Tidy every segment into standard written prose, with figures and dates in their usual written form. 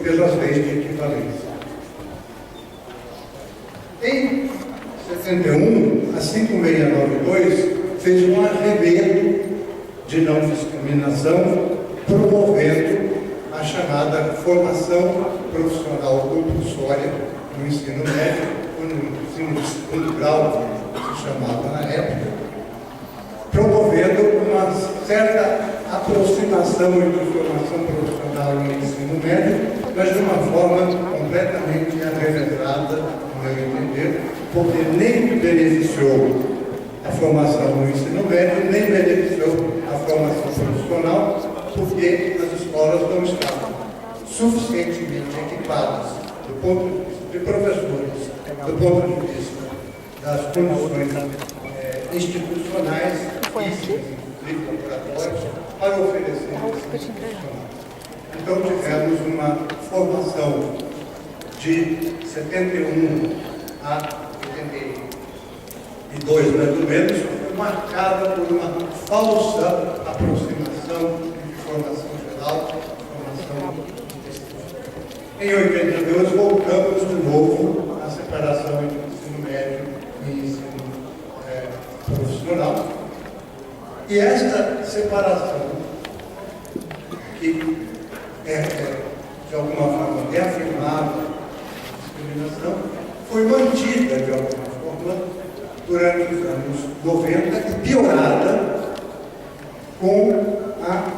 pelas leis de equivalência. Em 71, a 5692 fez um arremedo de não discriminação, promovendo a chamada formação profissional compulsória no ensino médio, ou no ensino de segundo grau, que se chamava na época, promovendo uma certa aproximação entre formação profissional e ensino médio, mas de uma forma completamente arremedrada, no meu entender, porque nem beneficiou a formação no ensino médio, nem beneficiou a formação profissional, porque as escolas não estavam suficientemente equipadas, do ponto de vista de professores, do ponto de vista das condições institucionais e laboratórios, para oferecer esse profissional. Então, tivemos uma formação de 71 a 82, mais ou menos, marcada por uma falsa aproximação de formação geral e formação específica. Em 82, voltamos de novo à separação entre ensino médio e ensino profissional. E esta separação, que de alguma forma reafirmava a discriminação, foi mantida de alguma forma durante os anos 90 e piorada com a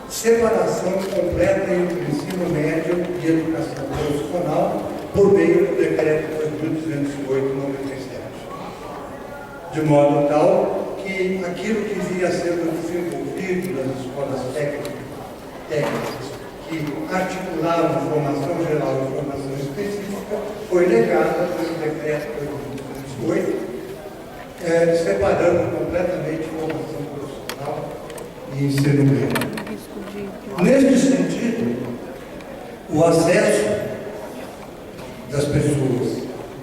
separação completa entre ensino médio e educação profissional por meio do decreto 2208/97. De modo tal que aquilo que vinha sendo desenvolvido nas escolas técnicas que articulavam formação geral e formação específica foi negada pelo decreto 2208, separando completamente formação profissional e ensino médio. Neste sentido, o acesso das pessoas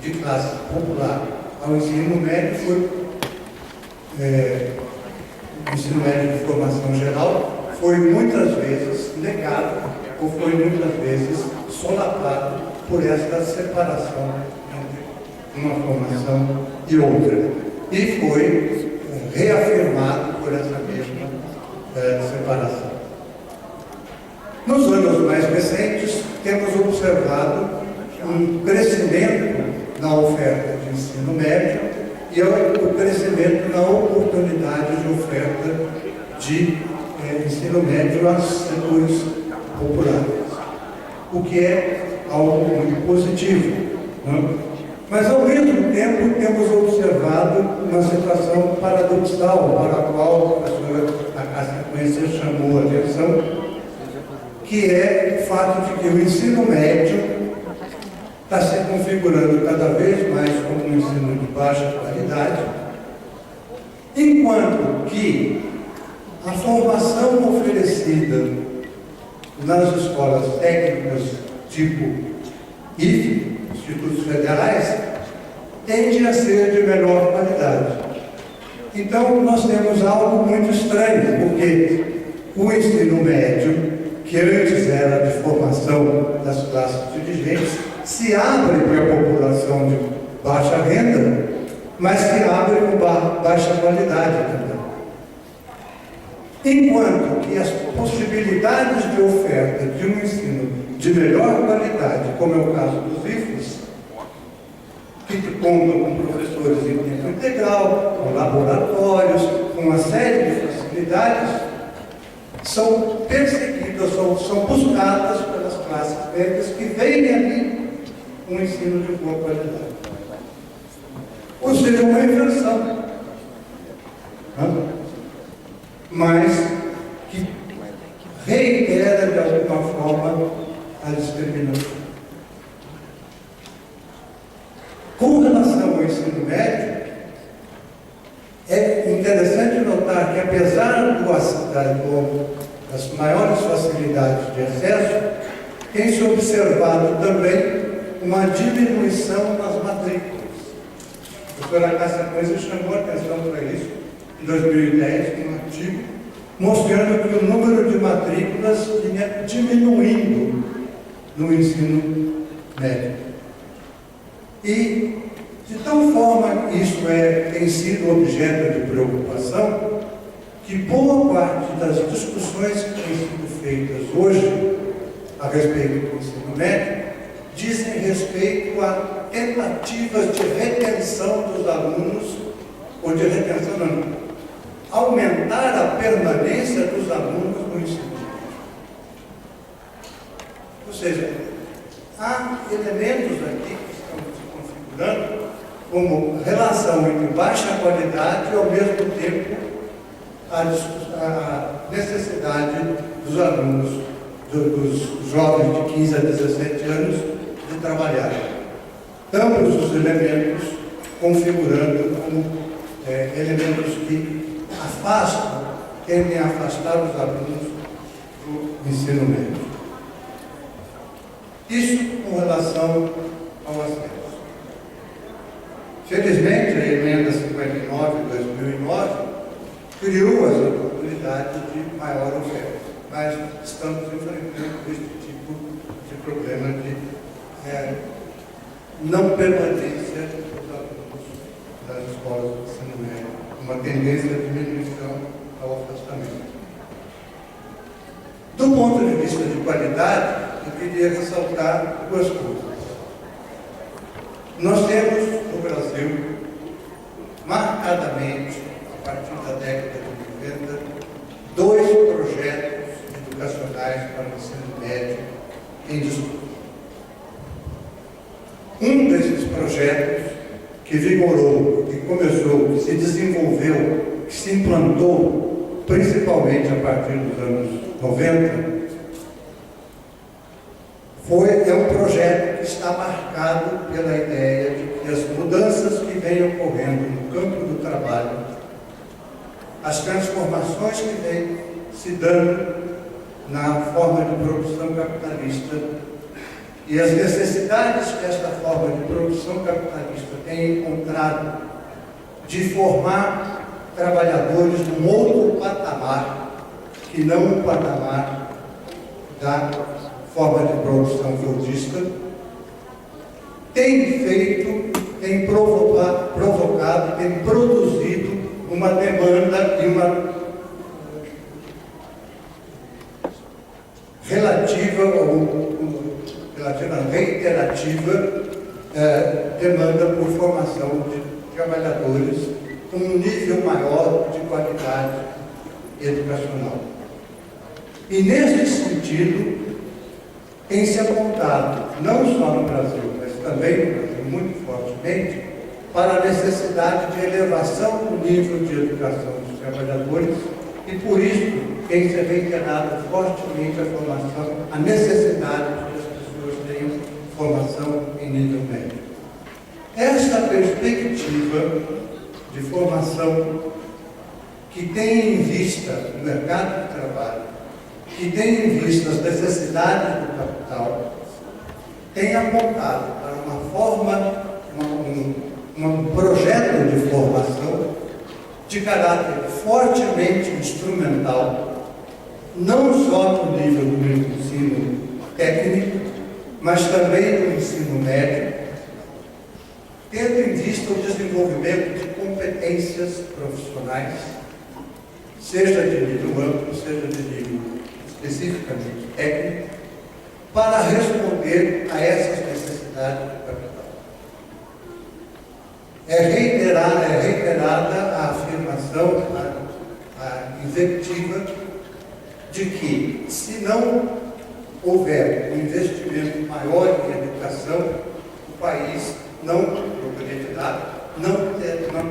de classe popular ao ensino médio ensino médio de formação geral foi muitas vezes negado ou foi muitas vezes solapado por esta separação entre uma formação e outra. E foi reafirmado por essa mesma separação. Nos anos mais recentes, temos observado um crescimento na oferta de ensino médio e o crescimento na oportunidade de oferta de ensino médio aos setores populares, o que é algo muito positivo. Né? Mas, ao mesmo tempo, temos observado uma situação paradoxal, para a qual a professora Cássia Conhecer chamou a atenção, que é o fato de que o ensino médio está se configurando cada vez mais como um ensino de baixa qualidade, enquanto que a formação oferecida nas escolas técnicas, tipo IFE, Institutos Federais, tende a ser de melhor qualidade. Então, nós temos algo muito estranho, porque o ensino médio, que antes era de formação das classes dirigentes, se abre para a população de baixa renda, mas se abre com baixa qualidade também. Enquanto que as possibilidades de oferta de um ensino de melhor qualidade, como é o caso dos IFES, que contam com professores em tempo integral, com laboratórios, com uma série de facilidades, são perseguidas, são buscadas pelas classes médias que veem ali um ensino de boa qualidade. Ou seja, uma inversão. Mas que reitera de alguma forma a discriminação. Com relação ao ensino médio, é interessante notar que, apesar das maiores facilidades de acesso, tem se observado também uma diminuição nas matrículas. A professora Cássia Coisa chamou a atenção para isso em 2010, um artigo, mostrando que o número de matrículas vinha diminuindo no ensino médio. E, de tal forma, isso tem sido objeto de preocupação, que boa parte das discussões que têm sido feitas hoje a respeito do ensino médio dizem respeito a tentativas de retenção dos alunos, ou de retenção não, aumentar a permanência dos alunos no ensino médio. Ou seja, há elementos aqui que estão se configurando como relação entre baixa qualidade e, ao mesmo tempo, a necessidade dos alunos, dos jovens de 15 a 17 anos, de trabalhar. Ambos os elementos configurando como elementos que tendem a afastar os alunos do ensino médio. Isso com relação ao acesso. Felizmente, a emenda 59 de 2009 criou as oportunidades de maior oferta, mas estamos enfrentando este tipo de problema de não permanência dos alunos das escolas de ensino médio, uma tendência de diminuição ao afastamento. Do ponto de vista de qualidade, eu queria ressaltar duas coisas. Nós temos no Brasil, marcadamente, a partir da década de 90, dois projetos educacionais para o ensino médio em disputa. Um desses projetos que vigorou, que começou, que se desenvolveu, que se implantou, principalmente a partir dos anos 90, é um projeto que está marcado pela ideia de que as mudanças que vêm ocorrendo no campo do trabalho, as transformações que vêm se dando na forma de produção capitalista e as necessidades que esta forma de produção capitalista tem encontrado de formar trabalhadores num outro patamar, que não o patamar da forma de produção fordista, tem provocado, tem produzido uma demanda e uma reiterativa demanda por formação de trabalhadores com um nível maior de qualidade educacional. E nesse sentido, tem se apontado, não só no Brasil, mas também no Brasil, muito fortemente, para a necessidade de elevação do nível de educação dos trabalhadores e, por isso, tem se reiterado fortemente a necessidade de que as pessoas tenham formação em nível médio. Esta perspectiva de formação que tem em vista o mercado de trabalho, que tem em vista as necessidades do capital, tem apontado para uma forma, um projeto de formação de caráter fortemente instrumental, não só no nível do ensino técnico, mas também do ensino médio, tendo em vista o desenvolvimento de competências profissionais, seja de nível amplo, seja de nível especificamente técnico, para responder a essas necessidades do capital. É reiterada a afirmação, a invectiva, de que, se não houver um investimento maior em educação, o país não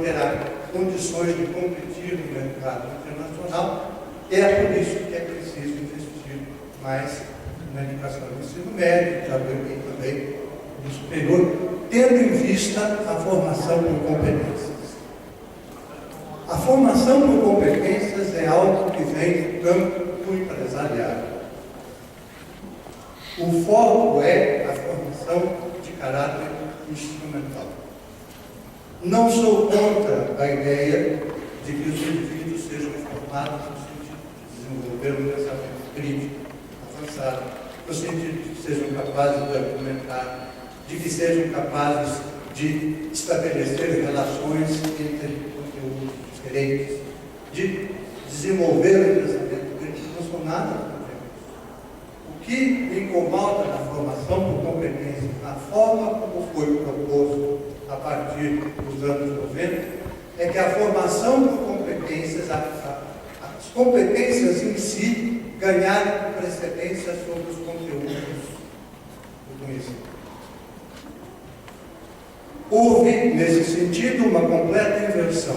terá condições de competir no mercado internacional. É por isso que é preciso investir mais na educação do ensino médio, também no superior, tendo em vista a formação por competências. A formação por competências é algo que vem do campo do empresariado. O foco é a formação de caráter instrumental. Não sou contra a ideia de que os indivíduos sejam formados no sentido de desenvolver um pensamento crítico, avançado, no sentido de que sejam capazes de argumentar, de que sejam capazes de estabelecer relações entre conteúdos diferentes, de desenvolver o pensamento crítico. Não sou nada contra isso. O que me incomoda na formação por competências, na forma como foi proposto a partir dos anos 90, é que a formação por competências, as competências em si, ganharam precedência sobre os conteúdos do conhecimento. Houve, nesse sentido, uma completa inversão.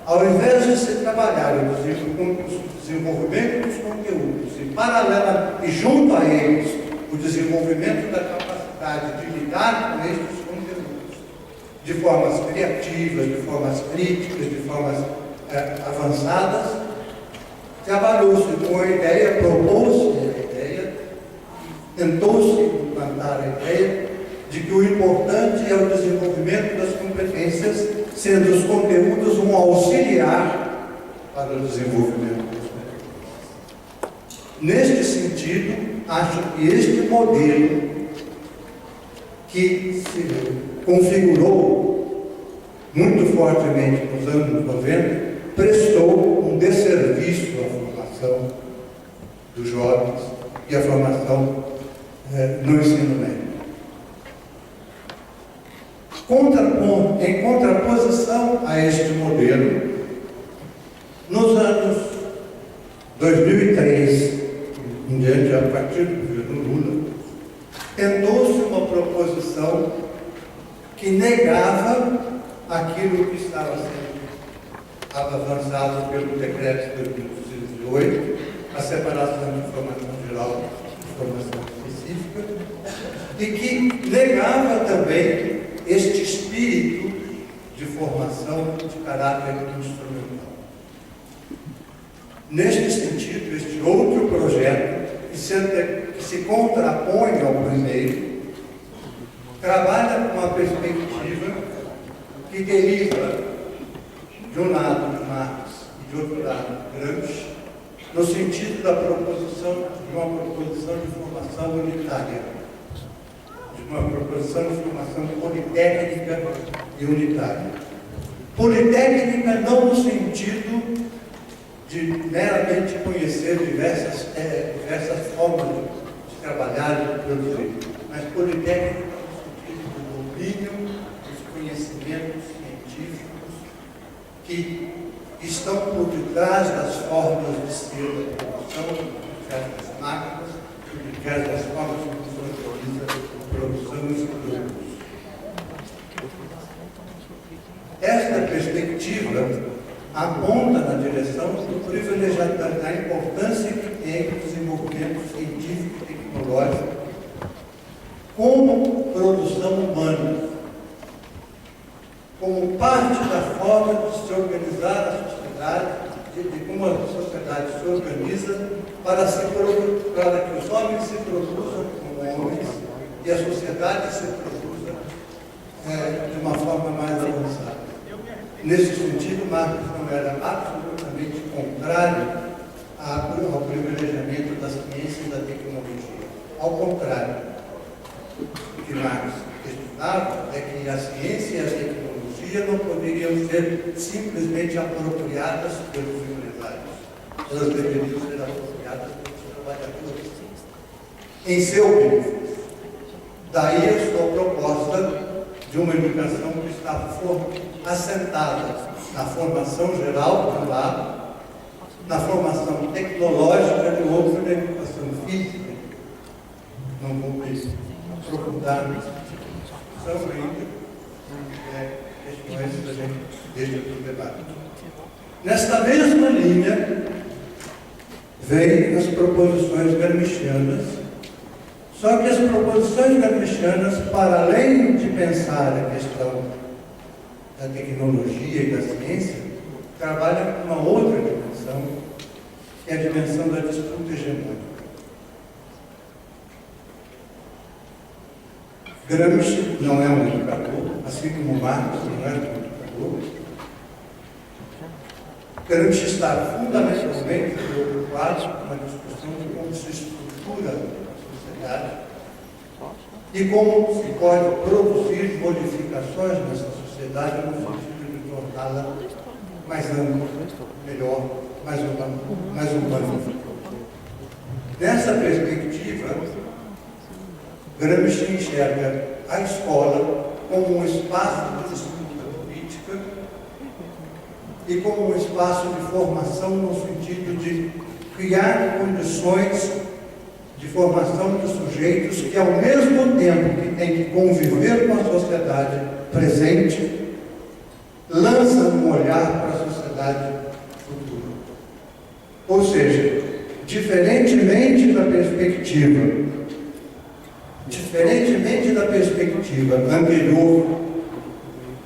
Ao invés de se trabalhar o desenvolvimento dos conteúdos e, paralela e junto a eles, o desenvolvimento da capacidade de lidar com estes conteúdos de formas criativas, de formas críticas, de formas avançadas, trabalhou-se com a ideia, propôs-se a ideia, tentou-se implantar a ideia de que o importante é o desenvolvimento das competências, sendo os conteúdos um auxiliar para o desenvolvimento das competências. Neste sentido, acho que este modelo que se configurou muito fortemente nos anos 90 prestou um desserviço à formação dos jovens e à formação no ensino médio. Em contraposição a este modelo, nos anos 2003 em diante, a partir do governo Lula, tentou-se uma proposição que negava aquilo que estava sendo avançado pelo decreto de 2018, a separação de informação geral e informação específica, e que negava também este espírito de formação de caráter instrumental. Neste sentido, este outro projeto, que se contrapõe ao primeiro, trabalha com uma perspectiva que deriva, de um lado, de Marx e de outro lado, de Gramsci, no sentido da proposição de uma proposição de formação unitária, uma proposição de formação politécnica e unitária. Politécnica não no sentido de meramente conhecer diversas formas de trabalhar e de produzir, mas politécnica no sentido do domínio dos conhecimentos científicos que estão por detrás das formas de ser da produção, por detrás das máquinas, por detrás das formas como se organiza produção e produtos. Esta perspectiva aponta na direção da importância que tem o desenvolvimento científico e tecnológico como produção humana, como parte da forma de se organizar a sociedade, de como a sociedade se organiza para que os homens se produzam como homens e a sociedade se produza de uma forma mais avançada. Nesse sentido, Marx não era absolutamente contrário ao privilegiamento da ciência e da tecnologia. Ao contrário, o que Marx questionava é que a ciência e a tecnologia não poderiam ser simplesmente apropriadas pelos empresários. Elas deveriam ser apropriadas pelos trabalhadores, em seu benefício. Daí a sua proposta de uma educação que está assentada na formação geral, de um lado, na formação tecnológica, de outro, na educação física. Não vou me aprofundar nessa discussão ainda, questões que a gente deixa para o debate. Nesta mesma linha, vêm as proposições gramscianas. Só que as proposições gramscianas, para além de pensar a questão da tecnologia e da ciência, trabalham com uma outra dimensão, que é a dimensão da disputa hegemônica. Gramsci não é um educador, assim como Marx não é um educador. Gramsci está fundamentalmente preocupado com a discussão de como se estrutura estrutura da sociedade e como se pode produzir modificações nessa sociedade no sentido de torná-la mais ampla, melhor, mais humana. Nessa perspectiva, Gramsci enxerga a escola como um espaço de disputa política e como um espaço de formação no sentido de criar condições de formação de sujeitos que, ao mesmo tempo que têm que conviver com a sociedade presente, lançam um olhar para a sociedade futura. Ou seja, diferentemente da perspectiva anterior,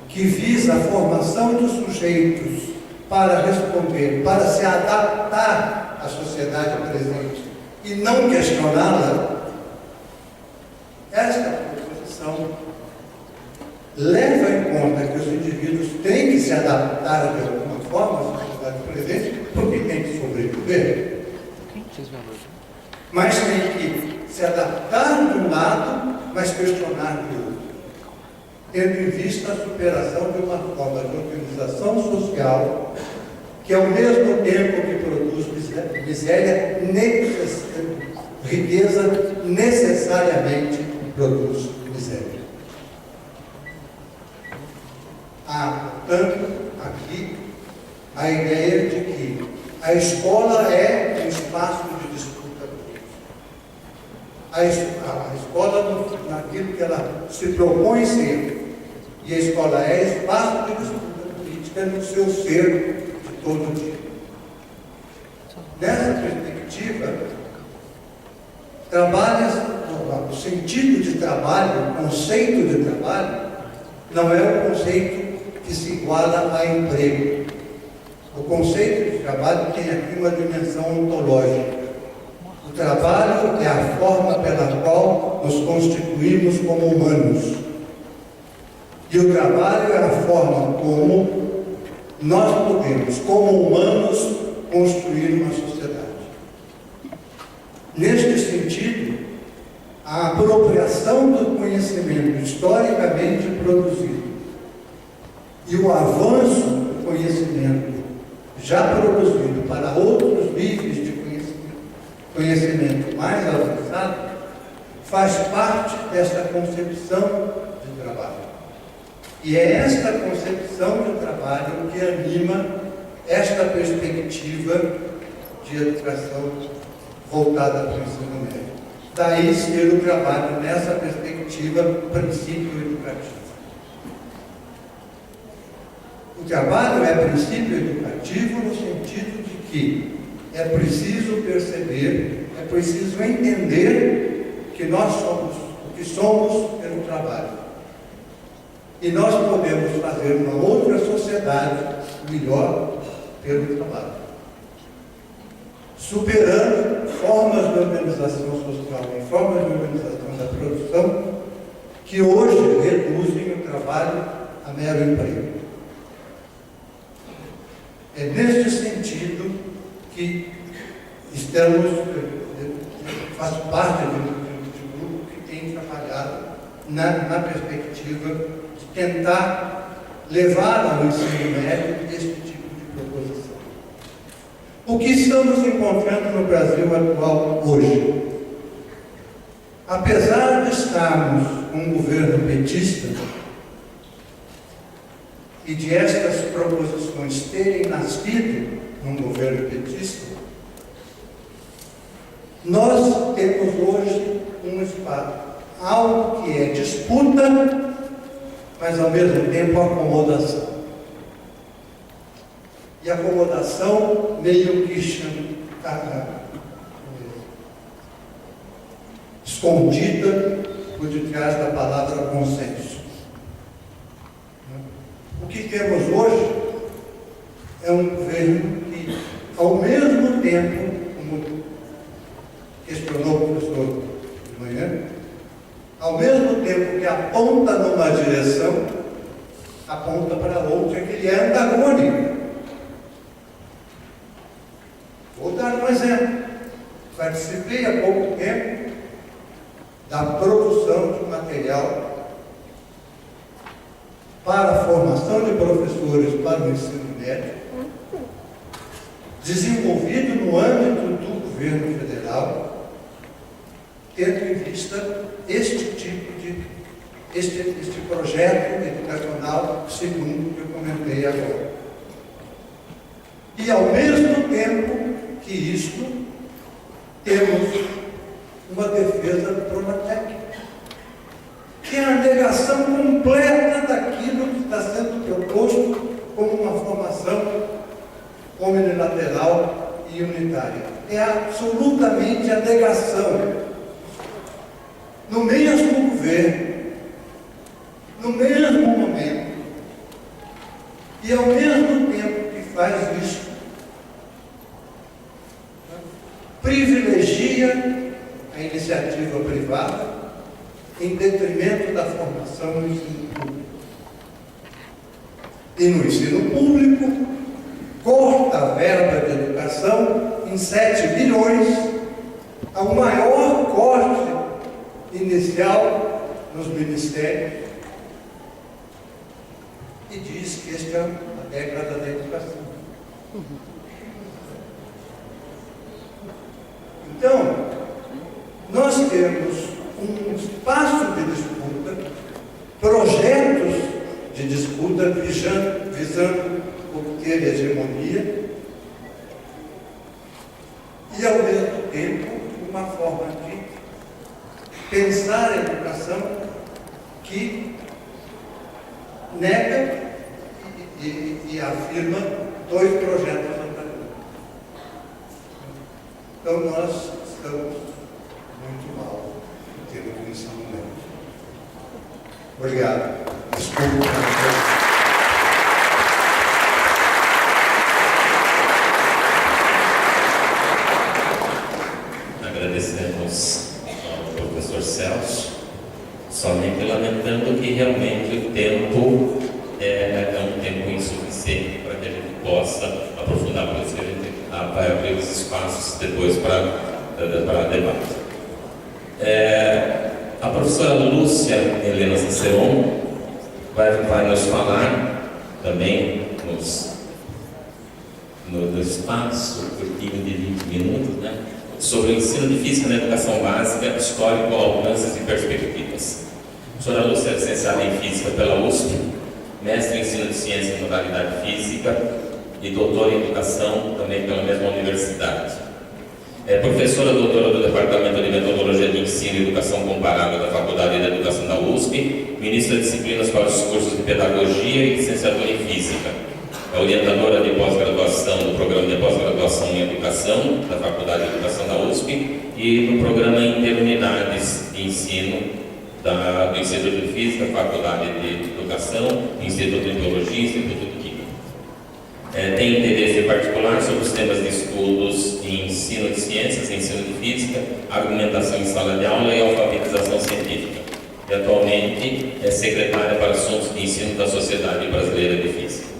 que visa a formação dos sujeitos para responder, para se adaptar à sociedade presente e não questioná-la, esta proposição leva em conta que os indivíduos têm que se adaptar de alguma forma à sociedade presente, porque têm que sobreviver. Mas tem que se adaptar de um lado, mas questionar de outro, tendo em vista a superação de uma forma de organização social que, ao mesmo tempo que produz miséria, riqueza necessariamente produz miséria. Há, portanto, aqui a ideia de que a escola é um espaço de disputa política. A escola, naquilo que ela se propõe ser, e a escola é espaço de disputa política no seu ser de todo dia. Nessa perspectiva, o sentido de trabalho, o conceito de trabalho, não é um conceito que se iguala a emprego. O conceito de trabalho tem aqui uma dimensão ontológica. O trabalho é a forma pela qual nos constituímos como humanos. E o trabalho é a forma como nós podemos, como humanos, construir uma sociedade. Neste sentido, a apropriação do conhecimento historicamente produzido e o avanço do conhecimento já produzido para outros níveis de conhecimento mais avançado faz parte desta concepção de trabalho. E é esta concepção de trabalho que anima esta perspectiva de educação voltada para o ensino médio. Daí ser o trabalho nessa perspectiva princípio educativo. O trabalho é princípio educativo no sentido de que é preciso perceber, é preciso entender que nós somos o que somos pelo trabalho. E nós podemos fazer uma outra sociedade melhor pelo trabalho, superando formas de organização social e formas de organização da produção que hoje reduzem o trabalho a mero emprego. É neste sentido que faço parte de um grupo que tem trabalhado na perspectiva de tentar levar ao ensino médio este tipo de proposição. O que estamos encontrando no Brasil atual hoje? Apesar de estarmos com um governo petista e de estas proposições terem nascido num governo petista, nós temos hoje um espaço, algo que é disputa, mas ao mesmo tempo acomodação. E acomodação meio que escondida por detrás da palavra consenso. O que temos hoje é um governo que, ao mesmo tempo, como questionou o professor de manhã, ao mesmo tempo que aponta numa direção, aponta para outra que lhe é antagônica. Vou dar um exemplo. Participei há pouco tempo da produção de material para a formação de professores para o ensino médio, desenvolvido no âmbito do governo federal, tendo em vista este projeto educacional segundo que eu comentei agora. E ao mesmo tempo que isto, temos uma defesa Pronatec, que é a negação completa daquilo que está sendo proposto como uma formação unilateral e unitária. É absolutamente a negação. No mesmo governo, no mesmo momento, e ao mesmo tempo que faz isso, privilegia a iniciativa privada em detrimento da formação no ensino público. E no ensino público, corta a verba de educação em 7 bilhões, ao maior corte inicial nos ministérios, e diz que esta é a década da educação. Então, nós temos um espaço de disputa, projetos de disputa visando obter hegemonia e, ao mesmo tempo, uma forma de pensar a educação que nega e afirma 2 projetos anteriores. Então, nós estamos muito mal em termos de ensino médio. Obrigado. Desculpe. Agradecemos ao professor Celso, somente lamentando que realmente o tempo é um tempo insuficiente para que a gente possa aprofundar, por isso que a gente vai abrir os espaços depois para debate. A professora Lúcia Helena Ciceron vai nos falar também no espaço curtinho de 20 minutos, né, sobre o ensino de física na educação básica, histórico, alcances e perspectivas. A professora Lúcia é licenciada em física pela USP, mestre em ensino de ciência em modalidade física e doutora em educação também pela mesma universidade. É professora doutora do Departamento de Metodologia de Ensino e Educação Comparada da Faculdade de Educação da USP, ministra de disciplinas para os cursos de Pedagogia e Licenciatura em Física. É orientadora de pós-graduação do Programa de Pós-Graduação em Educação da Faculdade de Educação da USP e no Programa Interunidades de Ensino do Instituto de Física, Faculdade de Educação, Instituto de Biologia e Instituto de Química. Tem interesse particular sobre os temas de estudos em ensino de ciências, ensino de física, argumentação em sala de aula e alfabetização científica. E atualmente é secretária para assuntos de ensino da Sociedade Brasileira de Física.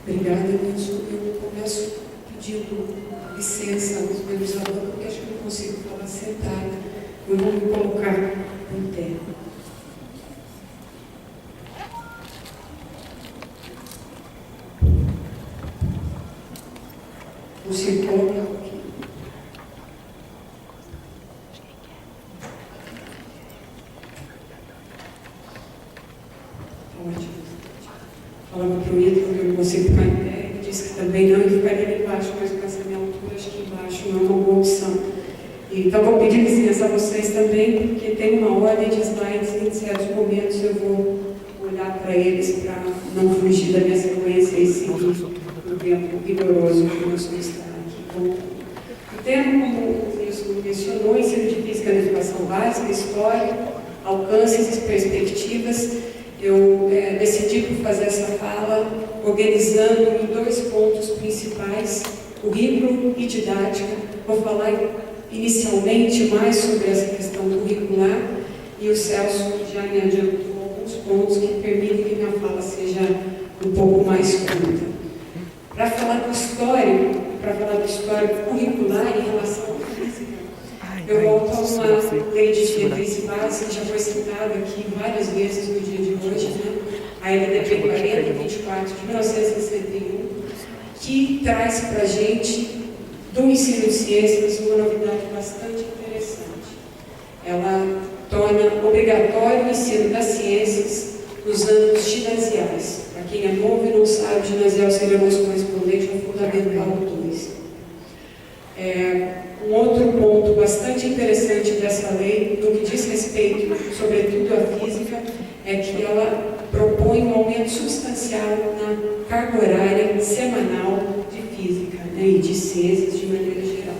Obrigada, Nilson. Eu começo pedindo licença aos meus alunos, porque acho que não consigo falar sentada. Eu vou me colocar em pé. Você coloca aqui. Ótimo. Falava para o Ítalo que eu não consigo ficar em pé. Ele disse que também não, e ficaria ali embaixo, mas com essa minha altura, acho que embaixo não é uma boa opção. Então, vou pedir licença a vocês também, porque tem uma ordem de slides e em certos momentos eu vou olhar para eles para não fugir da minha sequência e seguir o tempo rigoroso que nós vamos estar aqui. Então, o tema, como o Nilson mencionou, ensino de física na educação básica, história, alcances e perspectivas. Eu decidi por fazer essa fala organizando em 2 pontos principais, currículo e didática. Vou falar inicialmente mais sobre essa questão curricular e o Celso já me adiantou alguns pontos que permitem que minha fala seja um pouco mais curta. Para falar do histórico, para falar do histórico curricular em relação à física, Eu volto a uma lei de diretriz básica que já foi citada aqui várias vezes no dia de hoje, né? A LDP 4024 de 1961, que traz para a gente, do ensino de ciências, uma novidade bastante interessante. Ela torna obrigatório o ensino das ciências nos anos ginasiais. Para quem é novo e não sabe, o ginasial seria o nosso correspondente ao Fundamental 2. Um outro ponto bastante interessante dessa lei, no que diz respeito, sobretudo à física, é que ela propõe um aumento substancial na carga horária semanal de física, né, e de ciências de maneira geral.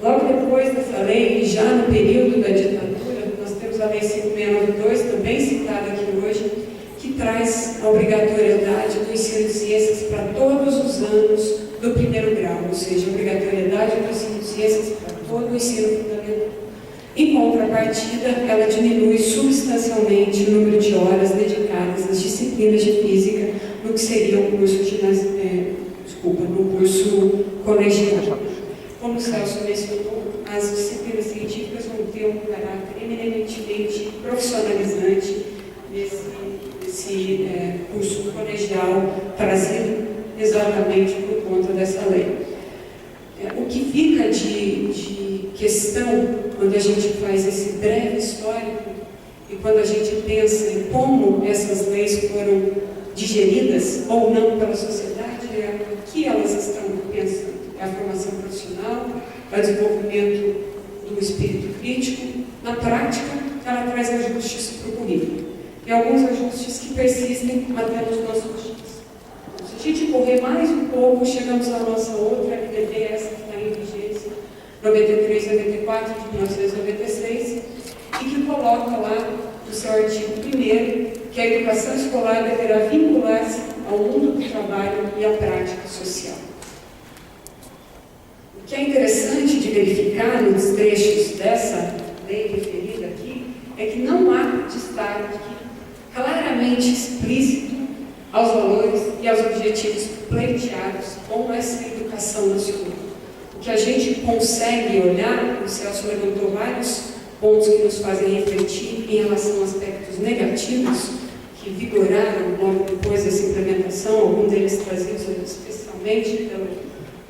Logo depois dessa lei, já no período da ditadura, nós temos a Lei 5692, também citada aqui hoje, que traz a obrigatoriedade do ensino de ciências para todos os anos do primeiro grau, ou seja, a obrigatoriedade do ensino de ciências para todo o ensino fundamental. Em contrapartida, ela diminui substancialmente o número de horas dedicadas às disciplinas de física no que seria o curso no curso colegial. Como o Celso mencionou, as disciplinas científicas vão ter um caráter eminentemente profissionalizante nesse curso colegial, trazido exatamente por conta dessa lei. O que fica de questão, quando a gente faz esse breve histórico, e quando a gente pensa em como essas leis foram digeridas ou não pela sociedade, é o que elas estão pensando. É a formação profissional, é o desenvolvimento do espírito crítico. Na prática, ela traz ajustes para o currículo. E alguns ajustes que persistem até nos nossos dias. Se a gente correr mais um pouco, chegamos à nossa outra LDP, essa que está em vigência, 93/94 de 1996, e que coloca lá no seu artigo 1º que a educação escolar deverá vincular-se ao mundo do trabalho e à prática social. O que é interessante de verificar nos trechos dessa lei referida aqui é que não há destaque claramente explícito aos valores e aos objetivos pleiteados com essa educação nacional. O que a gente consegue olhar, o Celso levantou vários pontos que nos fazem refletir em relação a aspectos negativos que vigoraram logo depois dessa implementação, alguns deles trazidos especialmente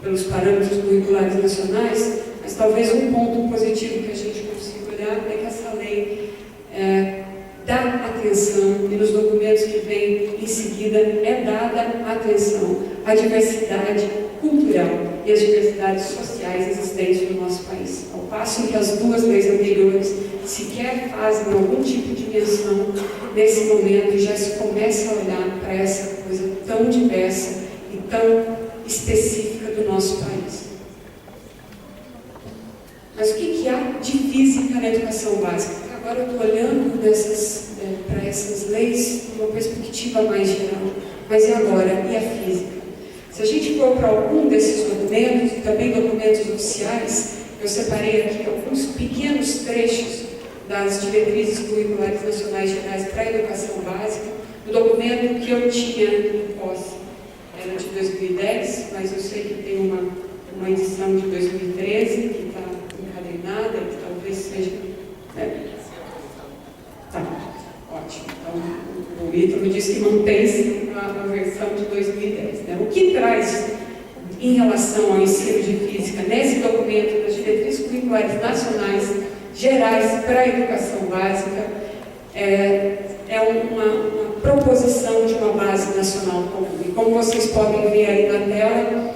pelos parâmetros curriculares nacionais, mas talvez um ponto positivo que a gente consiga olhar é que essa lei dá atenção, e nos documentos que vêm em seguida é dada atenção à diversidade cultural e às diversidades sociais existentes no nosso país. Ao passo que as duas leis anteriores sequer fazem algum tipo de menção, nesse momento já se começa a olhar para essa coisa tão diversa e tão específica do nosso país. Mas o que há de física na educação básica? Agora eu estou olhando para essas leis de uma perspectiva mais geral. Mas e agora? E a física? Se a gente for para algum desses documentos, e também documentos oficiais, eu separei aqui alguns pequenos trechos das diretrizes curriculares nacionais gerais para a educação básica. O documento que eu tinha em posse era de 2010, mas eu sei que tem uma edição de 2013 que está encadenada, que talvez seja... Tá, ótimo. Então, o Ítalo disse que mantém-se a versão de 2010. Né? O que traz em relação ao ensino de física nesse documento das diretrizes curriculares nacionais gerais para a educação básica é uma proposição de uma base nacional comum. E como vocês podem ver aí na tela,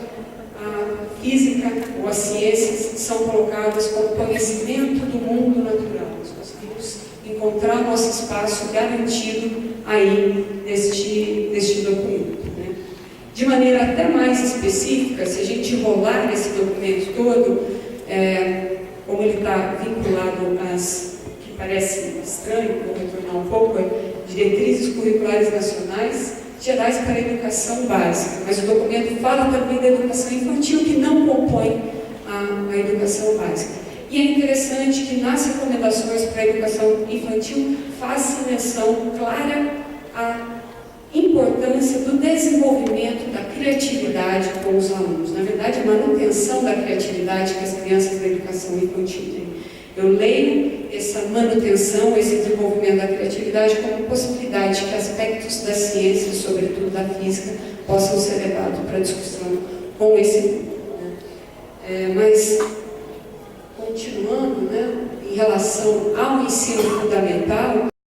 a física ou as ciências são colocadas como conhecimento do mundo natural. Nós conseguimos encontrar nosso espaço garantido aí neste documento. Né? De maneira até mais específica, se a gente rolar nesse documento todo, como ele está vinculado às, que parece estranho, vou retornar um pouco, diretrizes curriculares nacionais gerais para a educação básica, mas o documento fala também da educação infantil, que não compõe a educação básica. E é interessante que nas recomendações para a educação infantil faz-se menção clara à importância do desenvolvimento da criatividade com os alunos. Na verdade, a manutenção da criatividade que as crianças da educação infantil têm. Eu leio essa manutenção, esse desenvolvimento da criatividade como possibilidade de que aspectos da ciência, sobretudo da física, possam ser levados para discussão com esse grupo. Mas, continuando, em relação ao ensino fundamental,